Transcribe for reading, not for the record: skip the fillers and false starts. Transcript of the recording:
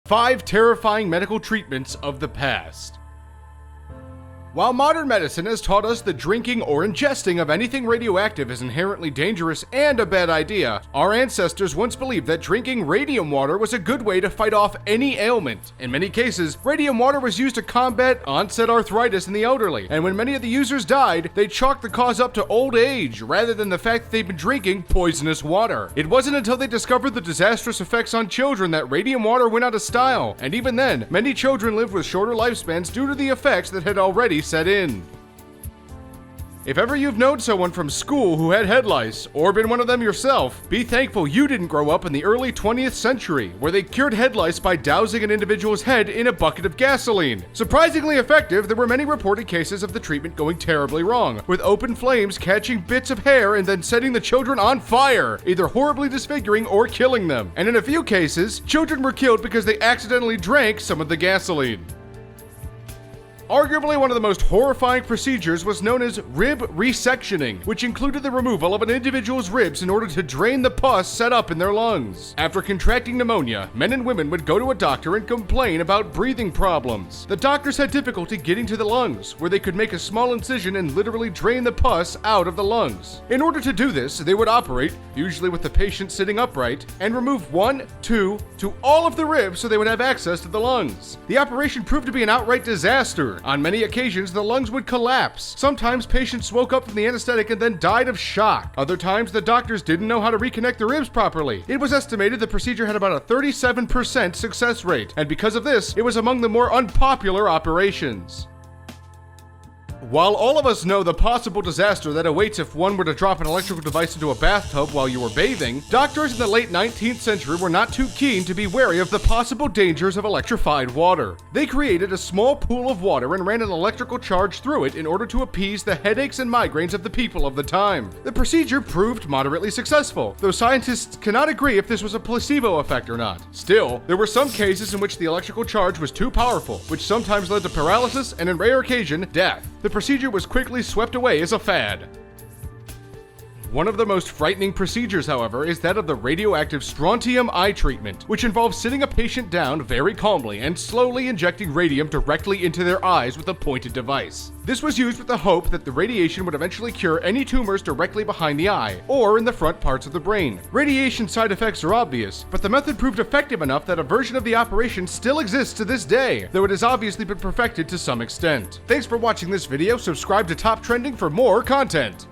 5 terrifying medical treatments of the past. While modern medicine has taught us that drinking or ingesting of anything radioactive is inherently dangerous and a bad idea, our ancestors once believed that drinking radium water was a good way to fight off any ailment. In many cases, radium water was used to combat onset arthritis in the elderly, and when many of the users died, they chalked the cause up to old age rather than the fact that they'd been drinking poisonous water. It wasn't until they discovered the disastrous effects on children that radium water went out of style, and even then, many children lived with shorter lifespans due to the effects that had already set in. If ever you've known someone from school who had head lice, or been one of them yourself, be thankful you didn't grow up in the early 20th century, where they cured head lice by dousing an individual's head in a bucket of gasoline. Surprisingly effective, there were many reported cases of the treatment going terribly wrong, with open flames catching bits of hair and then setting the children on fire, either horribly disfiguring or killing them. And in a few cases, children were killed because they accidentally drank some of the gasoline. Arguably one of the most horrifying procedures was known as rib resectioning, which included the removal of an individual's ribs in order to drain the pus set up in their lungs. After contracting pneumonia, men and women would go to a doctor and complain about breathing problems. The doctors had difficulty getting to the lungs, where they could make a small incision and literally drain the pus out of the lungs. In order to do this, they would operate, usually with the patient sitting upright, and remove 1, 2, to all of the ribs so they would have access to the lungs. The operation proved to be an outright disaster. On many occasions, the lungs would collapse. Sometimes patients woke up from the anesthetic and then died of shock. Other times, the doctors didn't know how to reconnect the ribs properly. It was estimated the procedure had about a 37% success rate, and because of this, it was among the more unpopular operations. While all of us know the possible disaster that awaits if one were to drop an electrical device into a bathtub while you were bathing, doctors in the late 19th century were not too keen to be wary of the possible dangers of electrified water. They created a small pool of water and ran an electrical charge through it in order to appease the headaches and migraines of the people of the time. The procedure proved moderately successful, though scientists cannot agree if this was a placebo effect or not. Still, there were some cases in which the electrical charge was too powerful, which sometimes led to paralysis and, in rare occasion, death. The procedure was quickly swept away as a fad. One of the most frightening procedures, however, is that of the radioactive strontium eye treatment, which involves sitting a patient down very calmly and slowly injecting radium directly into their eyes with a pointed device. This was used with the hope that the radiation would eventually cure any tumors directly behind the eye, or in the front parts of the brain. Radiation side effects are obvious, but the method proved effective enough that a version of the operation still exists to this day, though it has obviously been perfected to some extent. Thanks for watching this video, subscribe to Top Trending for more content!